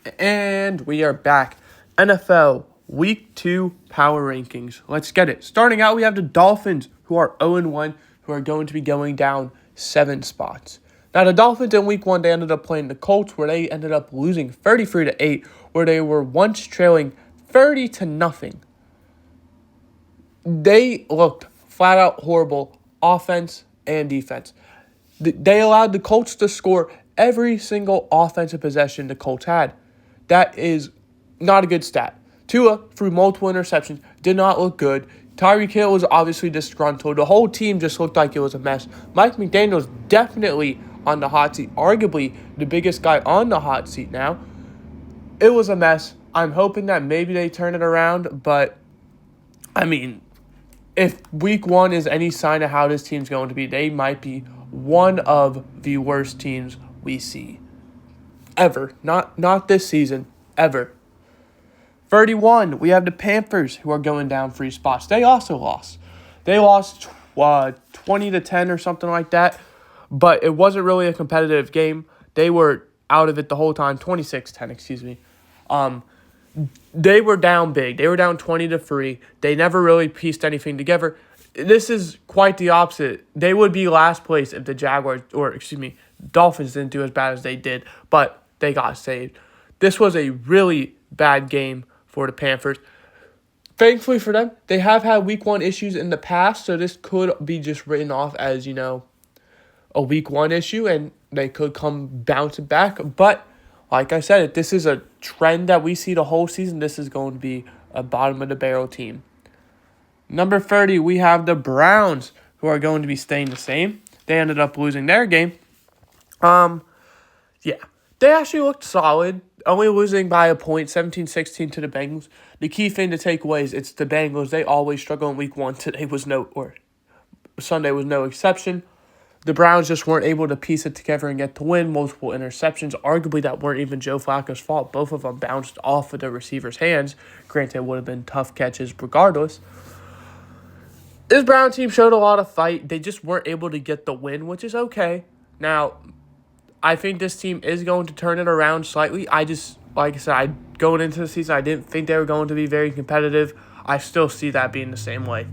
And we are back. NFL Week 2 Power Rankings. Let's get it. Starting out, we have the Dolphins, who are 0-1, who are going to be going down 7 spots. Now, the Dolphins in Week 1, they ended up playing the Colts, where they ended up losing 33-8, where they were once trailing 30-0. They looked flat out horrible, offense and defense. They allowed the Colts to score every single offensive possession the Colts had. That is not a good stat. Tua threw multiple interceptions, did not look good. Tyreek Hill was obviously disgruntled. The whole team just looked like it was a mess. Mike McDaniel's definitely on the hot seat, arguably the biggest guy on the hot seat now. It was a mess. I'm hoping that maybe they turn it around, but I mean, if Week 1 is any sign of how this team's going to be, they might be one of the worst teams we see ever. Not this season, ever. 31, we have the Panthers, who are going down 3 spots. They also lost. They lost 20-10 or something like that, but it wasn't really a competitive game. They were out of it the whole time. 26-10, excuse me. They were down big. They were down 20-3. They never really pieced anything together. This is quite the opposite. They would be last place if the Dolphins didn't do as bad as they did, but they got saved. This was a really bad game for the Panthers. Thankfully for them, they have had Week 1 issues in the past, so this could be just written off as, a Week 1 issue, and they could come bouncing back. But like I said, if this is a trend that we see the whole season, this is going to be a bottom-of-the-barrel team. Number 30, we have the Browns, who are going to be staying the same. They ended up losing their game. They actually looked solid, only losing by a point, 17-16 to the Bengals. The key thing to take away is it's the Bengals. They always struggle in Week 1. Sunday was no exception. The Browns just weren't able to piece it together and get the win. Multiple interceptions, arguably that weren't even Joe Flacco's fault. Both of them bounced off of the receiver's hands. Granted, it would have been tough catches regardless. This Brown team showed a lot of fight. They just weren't able to get the win, which is okay. Now, I think this team is going to turn it around slightly. Like I said, going into the season, I didn't think they were going to be very competitive. I still see that being the same way.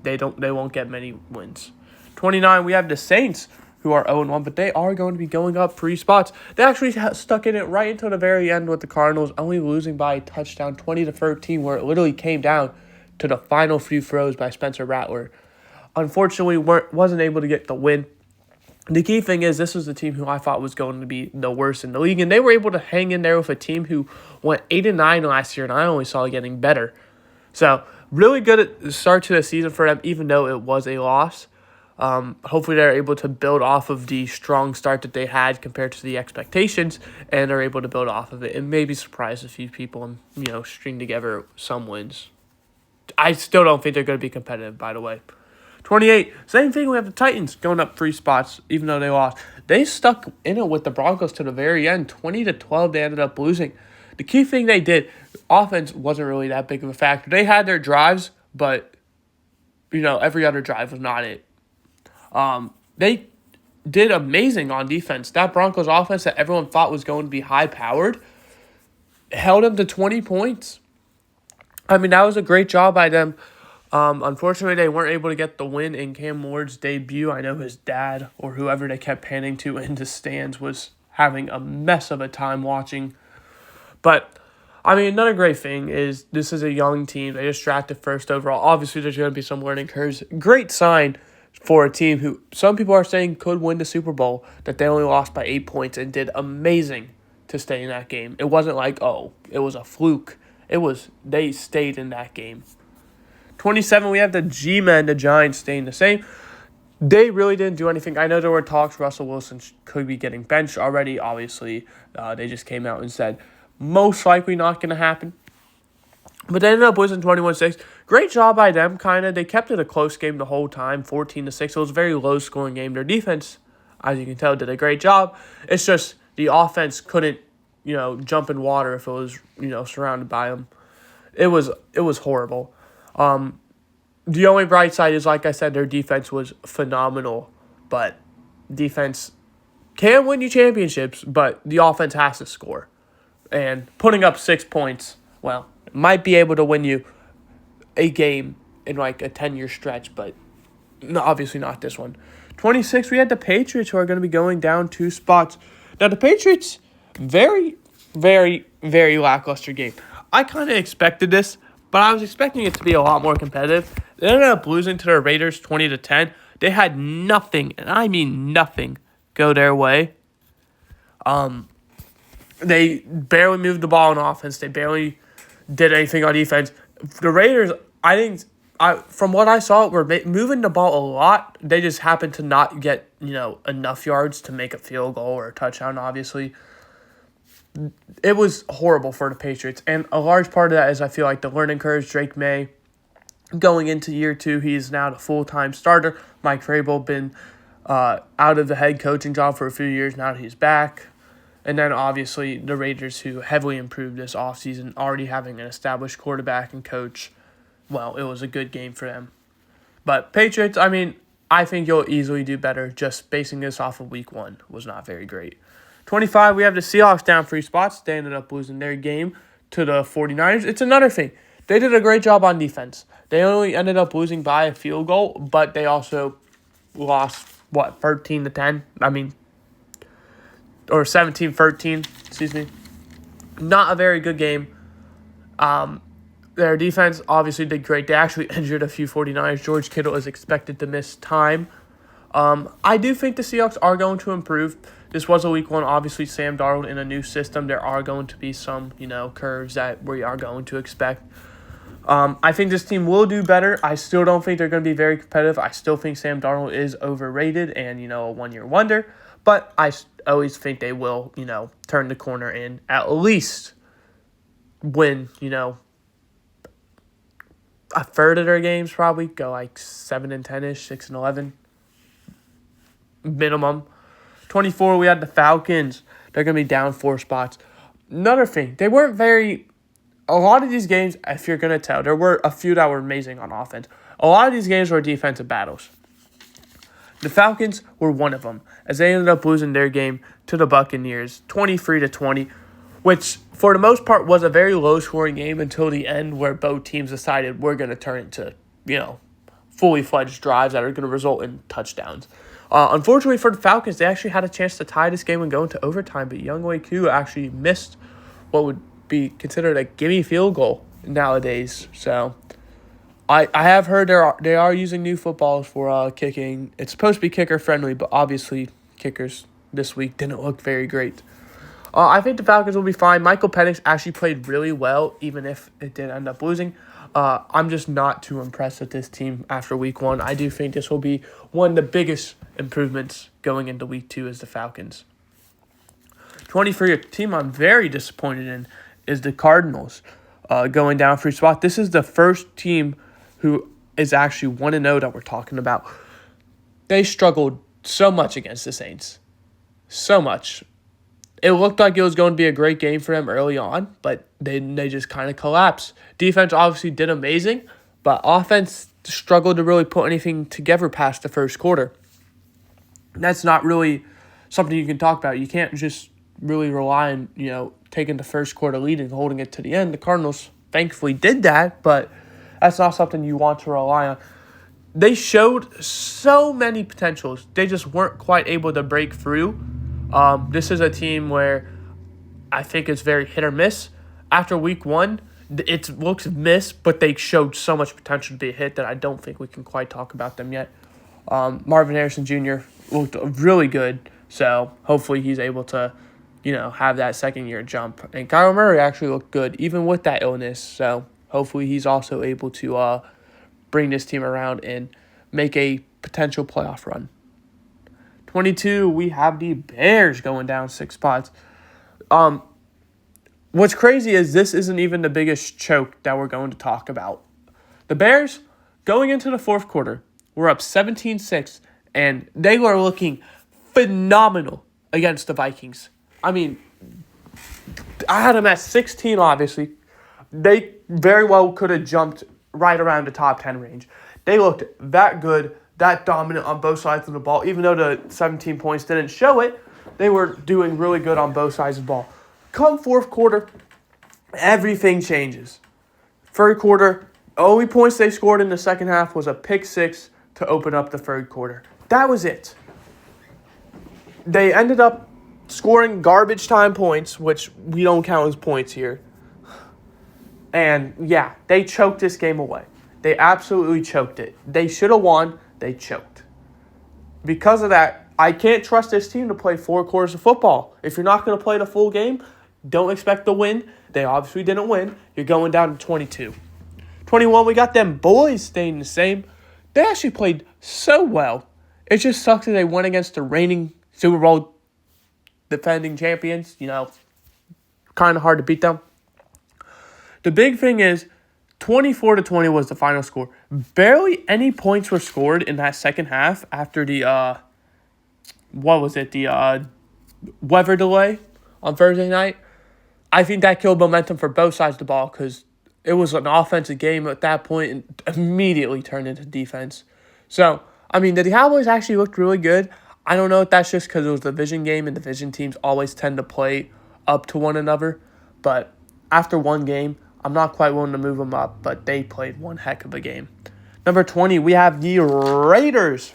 They won't get many wins. 29, we have the Saints, who are 0-1, but they are going to be going up 3 spots. They actually stuck in it right until the very end with the Cardinals, only losing by a touchdown, 20-13, where it literally came down to the final few throws by Spencer Rattler. Unfortunately, wasn't able to get the win. The key thing is this was the team who I thought was going to be the worst in the league, and they were able to hang in there with a team who went 8-9 last year, and I only saw it getting better. So, really good at the start to the season for them, even though it was a loss. Hopefully they're able to build off of the strong start that they had compared to the expectations, and are able to build off of it and maybe surprise a few people and, string together some wins. I still don't think they're going to be competitive, by the way. 28, same thing. We have the Titans going up 3 spots, even though they lost. They stuck in it with the Broncos to the very end. 20-12, they ended up losing. The key thing they did, offense wasn't really that big of a factor. They had their drives, but, every other drive was not it. They did amazing on defense. That Broncos offense that everyone thought was going to be high-powered held them to 20 points. I mean, that was a great job by them. Unfortunately, they weren't able to get the win in Cam Ward's debut. I know his dad or whoever they kept panning to in the stands was having a mess of a time watching. But, another great thing is this is a young team. They just drafted first overall. Obviously, there's going to be some learning curves. Great sign for a team who some people are saying could win the Super Bowl, that they only lost by 8 points and did amazing to stay in that game. It wasn't like, it was a fluke. They stayed in that game. 27, we have the G-Men, the Giants, staying the same. They really didn't do anything. I know there were talks Russell Wilson could be getting benched already. Obviously, they just came out and said most likely not going to happen. But they ended up losing 21-6. Great job by them, kind of. They kept it a close game the whole time, 14-6. It was a very low-scoring game. Their defense, as you can tell, did a great job. It's just the offense couldn't, jump in water if it was, surrounded by them. It was horrible. The only bright side is, like I said, their defense was phenomenal. But defense can win you championships, but the offense has to score. And putting up 6 points, well, might be able to win you a game in like a 10-year stretch, but no, obviously not this one. 26, we had the Patriots, who are going to be going down 2 spots. Now, the Patriots, very, very, very lackluster game. I kind of expected this, but I was expecting it to be a lot more competitive. They ended up losing to the Raiders 20-10. They had nothing, and I mean nothing, go their way. They barely moved the ball on offense. They barely did anything on defense. The Raiders, from what I saw, were moving the ball a lot. They just happened to not get, enough yards to make a field goal or a touchdown, obviously. It was horrible for the Patriots. And a large part of that is I feel like the learning curve. Drake May, going into year 2, he's now the full-time starter. Mike Vrabel been out of the head coaching job for a few years. Now that he's back. And then, obviously, the Raiders, who heavily improved this offseason, already having an established quarterback and coach. Well, it was a good game for them. But Patriots, I think you'll easily do better. Just basing this off of week 1 was not very great. 25, we have the Seahawks down 3 spots. They ended up losing their game to the 49ers. It's another thing. They did a great job on defense. They only ended up losing by a field goal, but they also lost, 13-10? Or 17-13, excuse me. Not a very good game. Their defense obviously did great. They actually injured a few 49ers. George Kittle is expected to miss time. I do think the Seahawks are going to improve. This was a week 1. Obviously, Sam Darnold in a new system. There are going to be some, curves that we are going to expect. I think this team will do better. I still don't think they're going to be very competitive. I still think Sam Darnold is overrated and, a one-year wonder. But I always think they will, turn the corner and at least win, a third of their games probably. Go like 7-10-ish, 6-11 minimum. 24, we had the Falcons. They're going to be down 4 spots. Another thing, they weren't very... A lot of these games, if you're going to tell, there were a few that were amazing on offense. A lot of these games were defensive battles. The Falcons were one of them, as they ended up losing their game to the Buccaneers, 23-20, which for the most part was a very low-scoring game until the end, where both teams decided we're going to turn it to, fully fledged drives that are going to result in touchdowns. Unfortunately for the Falcons, they actually had a chance to tie this game and go into overtime, but Younghoe Koo actually missed what would be considered a gimme field goal nowadays. So I have heard they are using new footballs for kicking. It's supposed to be kicker friendly, but obviously kickers this week didn't look very great. I think the Falcons will be fine. Michael Penix actually played really well, even if it did end up losing. I'm just not too impressed with this team after week 1. I do think this will be one of the biggest improvements going into week 2 is the Falcons. 23, a team I'm very disappointed in is the Cardinals, going down 3 spots. This is the first team who is actually 1-0 that we're talking about. They struggled so much against the Saints. So much. It looked like it was going to be a great game for them early on, but they just kind of collapsed. Defense obviously did amazing, but offense struggled to really put anything together past the first quarter. That's not really something you can talk about. You can't just really rely on, taking the first quarter lead and holding it to the end. The Cardinals thankfully did that, but that's not something you want to rely on. They showed so many potentials. They just weren't quite able to break through. This is a team where I think it's very hit or miss. After week 1, it looks miss, but they showed so much potential to be a hit that I don't think we can quite talk about them yet. Marvin Harrison Jr. looked really good, so hopefully he's able to, have that second-year jump. And Kyler Murray actually looked good, even with that illness, so hopefully he's also able to bring this team around and make a potential playoff run. 22, we have the Bears going down 6 spots. What's crazy is this isn't even the biggest choke that we're going to talk about. The Bears, going into the fourth quarter, were up 17-6, and they were looking phenomenal against the Vikings. I had them at 16, obviously. They very well could have jumped right around the top 10 range. They looked that good, that dominant on both sides of the ball. Even though the 17 points didn't show it, they were doing really good on both sides of the ball. Come fourth quarter, everything changes. Third quarter, only points they scored in the second half was a pick six to open up the third quarter. That was it. They ended up scoring garbage time points, which we don't count as points here. And yeah, they choked this game away. They absolutely choked it. They should have won. They choked. Because of that, I can't trust this team to play 4 quarters of football. If you're not going to play the full game, don't expect to win. They obviously didn't win. You're going down to 22. 21, we got them boys staying the same. They actually played so well. It just sucks that they went against the reigning Super Bowl defending champions. Kind of hard to beat them. The big thing is 24-20 was the final score. Barely any points were scored in that second half after the weather delay on Thursday night. I think that killed momentum for both sides of the ball because it was an offensive game at that point and immediately turned into defense. So, the Cowboys actually looked really good. I don't know if that's just because it was a division game and division teams always tend to play up to one another. But after one game, I'm not quite willing to move them up, but they played one heck of a game. Number 20, we have the Raiders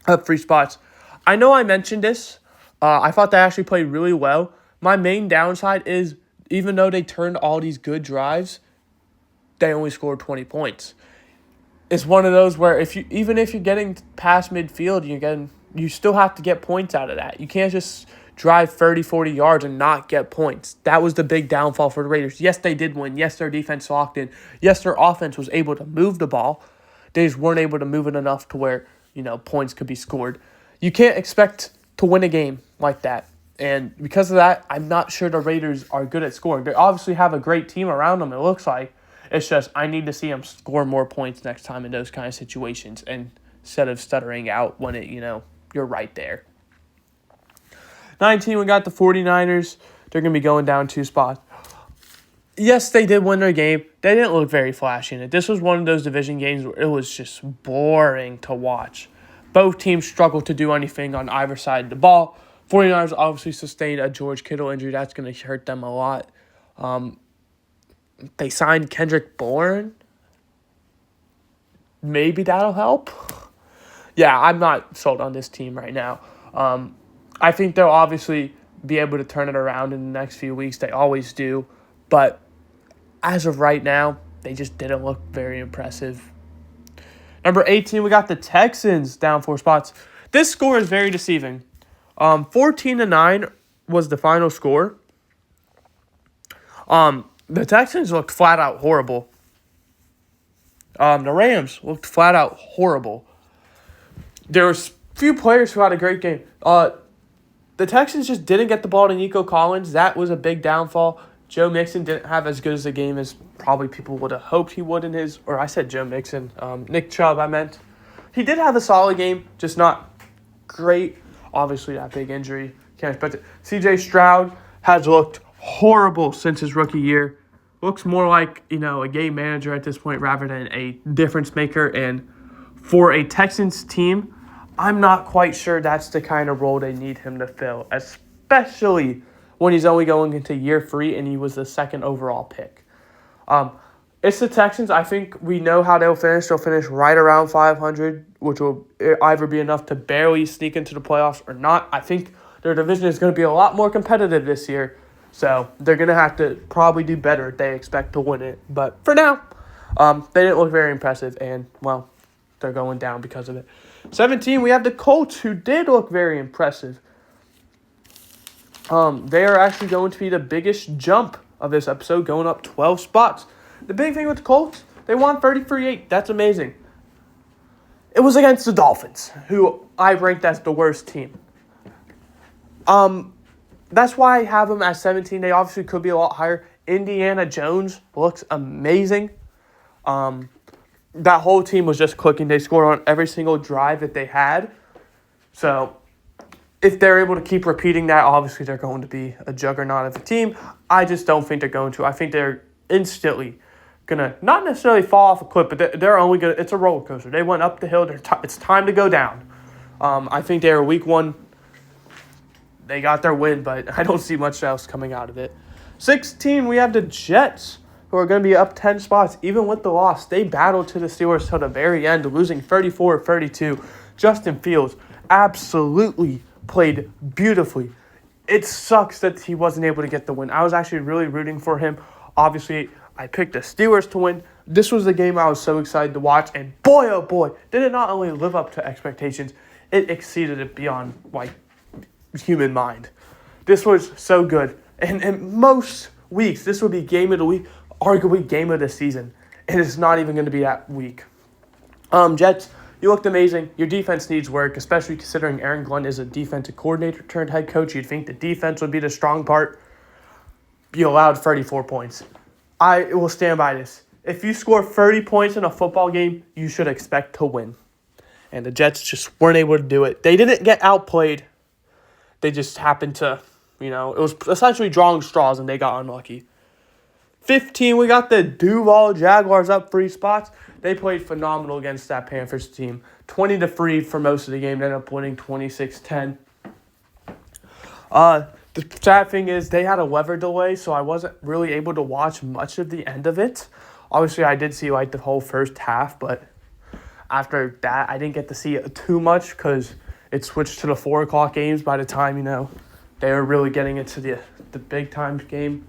up 3 spots. I know I mentioned this. I thought they actually played really well. My main downside is even though they turned all these good drives, they only scored 20 points. It's one of those where even if you're getting past midfield, you still have to get points out of that. You can't just drive 30, 40 yards and not get points. That was the big downfall for the Raiders. Yes, they did win. Yes, their defense locked in. Yes, their offense was able to move the ball. They just weren't able to move it enough to where, points could be scored. You can't expect to win a game like that. And because of that, I'm not sure the Raiders are good at scoring. They obviously have a great team around them, it looks like. It's just I need to see them score more points next time in those kind of situations instead of stuttering out when you're right there. 19, we got the 49ers. They're going to be going down 2 spots. Yes, they did win their game. They didn't look very flashy in it. This was one of those division games where it was just boring to watch. Both teams struggled to do anything on either side of the ball. 49ers obviously sustained a George Kittle injury. That's going to hurt them a lot. They signed Kendrick Bourne. Maybe that'll help. Yeah, I'm not sold on this team right now. I think they'll obviously be able to turn it around in the next few weeks. They always do. But as of right now, they just didn't look very impressive. Number 18, we got the Texans down 4 spots. This score is very deceiving. 14-9 was the final score. The Texans looked flat out horrible. The Rams looked flat out horrible. There were few players who had a great game. The Texans just didn't get the ball to Nico Collins. That was a big downfall. Joe Mixon didn't have as good as a game as probably people would have hoped he would I said Joe Mixon. Nick Chubb, I meant. He did have a solid game, just not great. Obviously, that big injury. Can't expect it. C.J. Stroud has looked horrible since his rookie year. Looks more like, a game manager at this point rather than a difference maker. And for a Texans team, I'm not quite sure that's the kind of role they need him to fill, especially when he's only going into year 3 and he was the 2nd overall pick. It's the Texans. I think we know how they'll finish. They'll finish right around 500, which will either be enough to barely sneak into the playoffs or not. I think their division is going to be a lot more competitive this year, so they're going to have to probably do better if they expect to win it. But for now, they didn't look very impressive, and, they're going down because of it. 17, we have the Colts, who did look very impressive. They are actually going to be the biggest jump of this episode, going up 12 spots. The big thing with the Colts, they won 33-8. That's amazing. It was against the Dolphins, who I ranked as the worst team. That's why I have them at 17. They obviously could be a lot higher. Indiana Jones looks amazing. That whole team was just clicking. They scored on every single drive that they had. So if they're able to keep repeating that, obviously they're going to be a juggernaut of a team. I just don't think they're going to. I think they're instantly going to not necessarily fall off a cliff, but they're only going to – it's a roller coaster. They went up the hill. It's time to go down. I think they're week 1 they got their win, but I don't see much else coming out of it. 16, we have the Jets, who are going to be up 10 spots. Even with the loss, they battled to the Steelers till the very end, losing 34-32. Justin Fields absolutely played beautifully. It sucks that he wasn't able to get the win. I was actually really rooting for him. Obviously, I picked the Steelers to win. This was the game I was so excited to watch, and boy, oh boy, did it not only live up to expectations, it exceeded it beyond, human mind. This was so good. And in most weeks, this would be game of the week, arguably game of the season. And it's not even going to be that week. Jets, you looked amazing. Your defense needs work, especially considering Aaron Glenn is a defensive coordinator turned head coach. You'd think the defense would be the strong part. You allowed 34 points. I will stand by this. If you score 30 points in a football game, you should expect to win. And the Jets just weren't able to do it. They didn't get outplayed. They just happened to, it was essentially drawing straws, and they got unlucky. 15, we got the Duval Jaguars up 3 spots. They played phenomenal against that Panthers team. 20-3 for most of the game. They ended up winning 26-10. The sad thing is they had a weather delay, so I wasn't really able to watch much of the end of it. Obviously, I did see the whole first half, but after that, I didn't get to see it too much because it switched to the 4 o'clock games by the time, they were really getting into the big time game.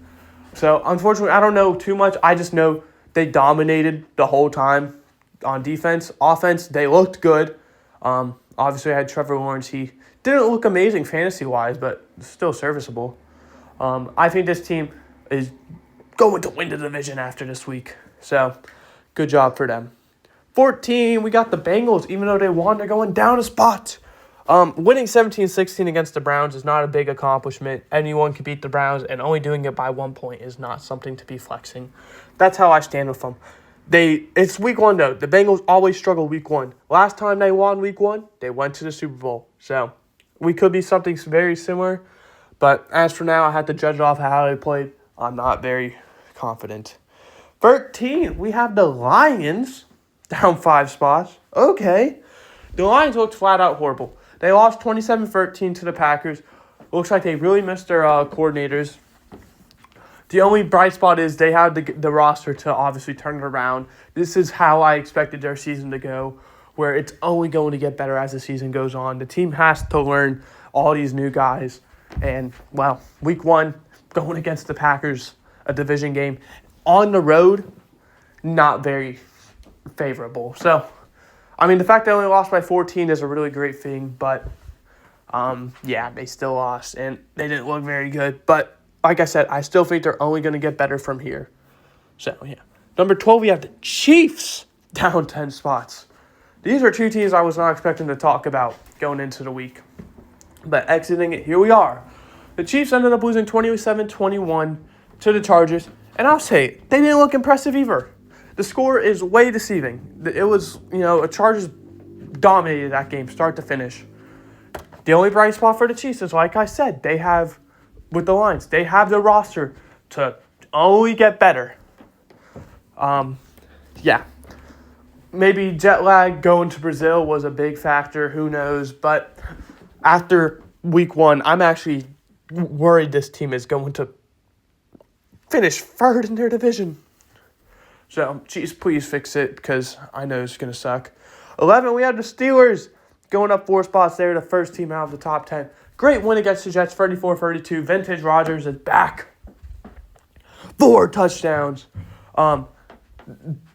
So, unfortunately, I don't know too much. I just know they dominated the whole time on defense. Offense, they looked good. Obviously, I had Trevor Lawrence. He didn't look amazing fantasy-wise, but still serviceable. I think this team is going to win the division after this week. So, good job for them. 14, we got the Bengals. Even though they won, they're going down a spot. Winning 17-16 against the Browns is not a big accomplishment. Anyone can beat the Browns, and only doing it by 1 point is not something to be flexing. That's how I stand with them. It's week 1, though. The Bengals always struggle week 1. Last time they won week 1, they went to the Super Bowl. So, we could be something very similar. But as for now, I had to judge it off how they played. I'm not very confident. 13, we have the Lions down 5 spots. Okay. The Lions looked flat out horrible. They lost 27-13 to the Packers. Looks like they really missed their coordinators. The only bright spot is they had the roster to obviously turn it around. This is how I expected their season to go, where it's only going to get better as the season goes on. The team has to learn all these new guys. And, week 1, going against the Packers, a division game, on the road, not very favorable. So, the fact they only lost by 14 is a really great thing, but, they still lost, and they didn't look very good. But, like I said, I still think they're only going to get better from here. So, yeah. Number 12, we have the Chiefs down 10 spots. These are 2 teams I was not expecting to talk about going into the week. But exiting it, here we are. The Chiefs ended up losing 27-21 to the Chargers, and I'll say, they didn't look impressive either. The score is way deceiving. It was, the Chargers dominated that game start to finish. The only bright spot for the Chiefs is, like I said, they have, with the Lions, they have the roster to only get better. Maybe jet lag going to Brazil was a big factor. Who knows? But after week 1, I'm actually worried this team is going to finish 3rd in their division. So, Chiefs, please fix it because I know it's going to suck. 11, we have the Steelers going up 4 spots. They're the first team out of the top 10. Great win against the Jets, 34-32. Vintage Rodgers is back. 4 touchdowns.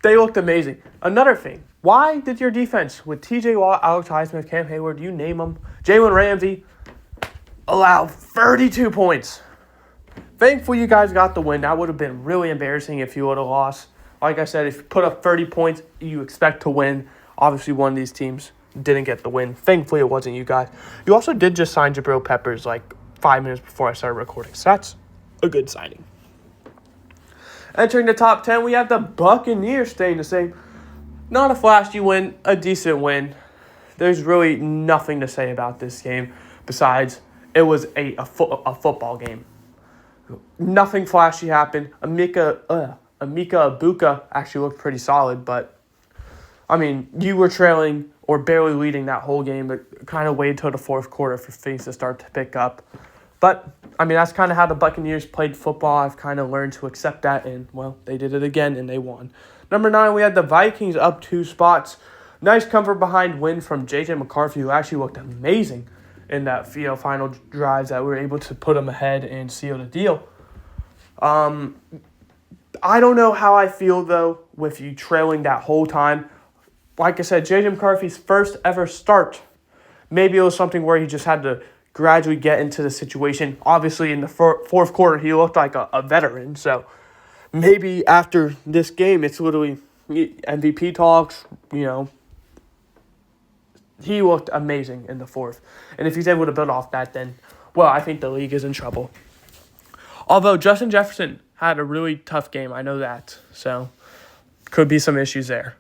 They looked amazing. Another thing, why did your defense with TJ Watt, Alex Highsmith, Cam Hayward, you name them, Jalen Ramsey, allow 32 points? Thankfully, you guys got the win. That would have been really embarrassing if you would have lost. Like I said, if you put up 30 points, you expect to win. Obviously, one of these teams didn't get the win. Thankfully, it wasn't you guys. You also did just sign Jabril Peppers 5 minutes before I started recording. So that's a good signing. Entering the top 10, we have the Buccaneers staying the same. Not a flashy win, a decent win. There's really nothing to say about this game besides it was a football game. Nothing flashy happened. Emeka Egbuka actually looked pretty solid, but, you were trailing or barely leading that whole game, but kind of waited till the 4th quarter for things to start to pick up. But, I mean, that's kind of how the Buccaneers played football. I've kind of learned to accept that, and, well, they did it again, and they won. Number 9, we had the Vikings up 2 spots. Nice comfort behind win from J.J. McCarthy, who actually looked amazing in that final drives that we were able to put them ahead and seal the deal. I don't know how I feel, though, with you trailing that whole time. Like I said, J.J. McCarthy's first ever start. Maybe it was something where he just had to gradually get into the situation. Obviously, in the fourth quarter, he looked like a veteran. So maybe after this game, it's literally MVP talks, He looked amazing in the fourth. And if he's able to build off that, then, well, I think the league is in trouble. Although Justin Jefferson had a really tough game, I know that. So could be some issues there.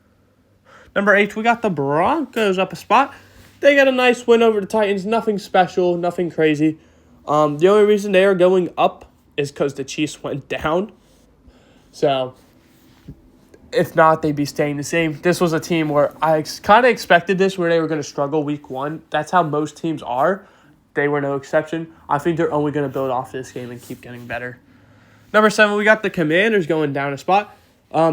Number 8, we got the Broncos up a spot. They got a nice win over the Titans. Nothing special, nothing crazy. The only reason they are going up is because the Chiefs went down. So if not, they'd be staying the same. This was a team where I kind of expected this, where they were going to struggle week 1. That's how most teams are. They were no exception. I think they're only going to build off this game and keep getting better. Number 7, we got the Commanders going down a spot.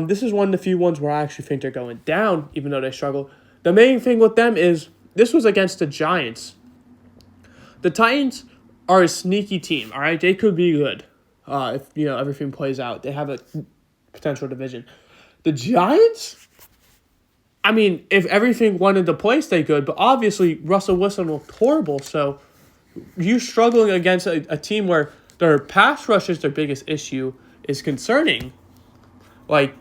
This is one of the few ones where I actually think they're going down, even though they struggle. The main thing with them is this was against the Giants. The Titans are a sneaky team, all right? They could be good if everything plays out. They have a potential division. The Giants, I mean, if everything went into place, they could. But obviously, Russell Wilson looked horrible. So you struggling against a team where their pass rush is their biggest issue is concerning. Like,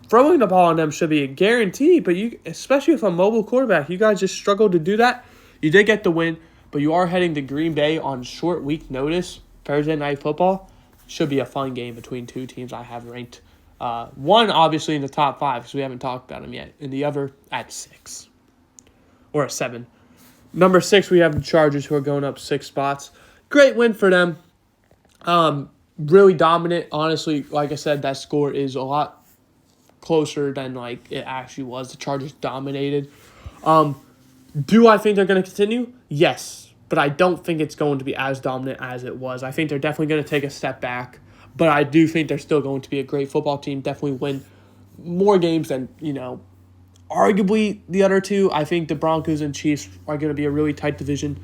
throwing the ball on them should be a guarantee. But especially with a mobile quarterback, you guys just struggled to do that. You did get the win, but you are heading to Green Bay on short week notice. Thursday Night Football should be a fun game between two teams I have ranked. One, obviously, in the top 5, because we haven't talked about him yet. And the other at 6. Or at 7. Number 6, we have the Chargers, who are going up 6 spots. Great win for them. Really dominant. Honestly, like I said, that score is a lot closer than it actually was. The Chargers dominated. Do I think they're going to continue? Yes. But I don't think it's going to be as dominant as it was. I think they're definitely going to take a step back. But I do think they're still going to be a great football team. Definitely win more games than, arguably the other two. I think the Broncos and Chiefs are going to be a really tight division.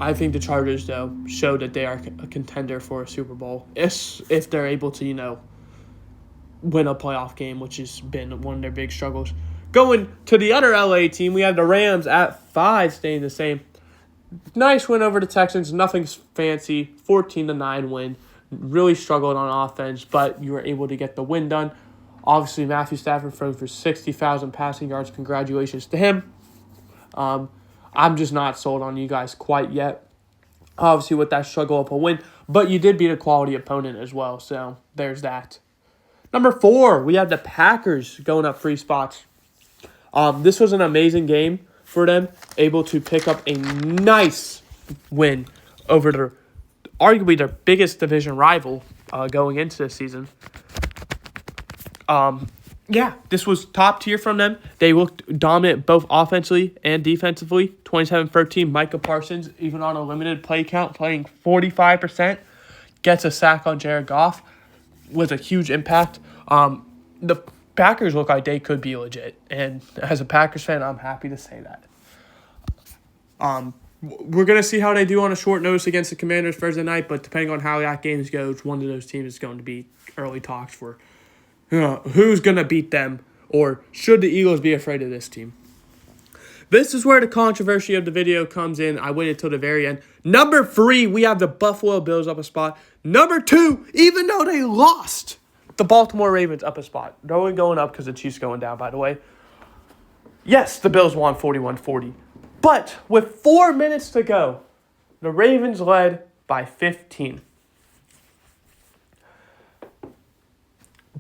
I think the Chargers, though, show that they are a contender for a Super Bowl. If they're able to, win a playoff game, which has been one of their big struggles. Going to the other LA team, we have the Rams at 5, staying the same. Nice win over the Texans. Nothing fancy. 14-9 win. Really struggled on offense, but you were able to get the win done. Obviously, Matthew Stafford thrown for 60,000 passing yards. Congratulations to him. I'm just not sold on you guys quite yet. Obviously, with that struggle up a win, but you did beat a quality opponent as well, so there's that. Number 4, we have the Packers going up 3 spots. This was an amazing game for them, able to pick up a nice win over arguably their biggest division rival going into this season. This was top tier from them. They looked dominant both offensively and defensively. 27-13, Micah Parsons, even on a limited play count, playing 45%, gets a sack on Jared Goff with a huge impact. The Packers look like they could be legit, and as a Packers fan, I'm happy to say that. We're going to see how they do on a short notice against the Commanders Thursday night, but depending on how that game goes, one of those teams is going to be early talks for who's going to beat them, or should the Eagles be afraid of this team. This is where the controversy of the video comes in. I waited till the very end. Number 3, we have the Buffalo Bills up a spot. Number 2, even though they lost, the Baltimore Ravens up a spot. They're only going up because the Chiefs going down, by the way. Yes, the Bills won 41-40. But with 4 minutes to go, the Ravens led by 15.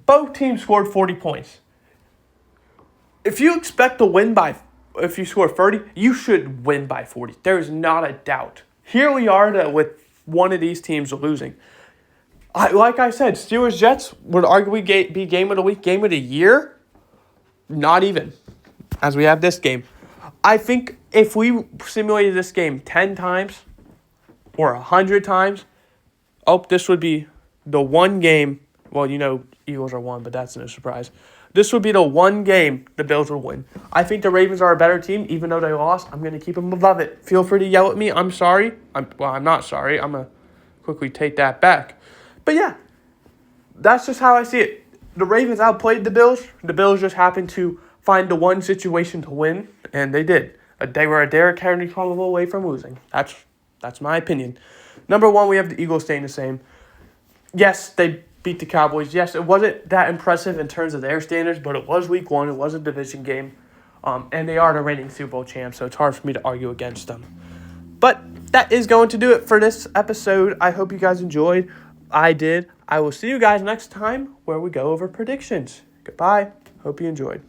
Both teams scored 40 points. If you expect to win if you score 30, you should win by 40. There is not a doubt. Here we are with one of these teams losing. Like I said, Steelers-Jets would arguably be game of the week, game of the year. Not even, as we have this game. I think if we simulated this game 10 times, or 100 times, this would be the one game. Well, Eagles are one, but that's no surprise. This would be the one game the Bills will win. I think the Ravens are a better team, even though they lost. I'm going to keep them above it. Feel free to yell at me. I'm sorry. I'm not sorry. I'm going to quickly take that back. But yeah, that's just how I see it. The Ravens outplayed the Bills. The Bills just happened to find the one situation to win, and they did. They were a Derrick Henry fumble away from losing. That's my opinion. Number one, we have the Eagles staying the same. Yes, they beat the Cowboys. Yes, it wasn't that impressive in terms of their standards, but it was week one. It was a division game. And they are the reigning Super Bowl champs, so it's hard for me to argue against them. But that is going to do it for this episode. I hope you guys enjoyed. I did. I will see you guys next time where we go over predictions. Goodbye. Hope you enjoyed.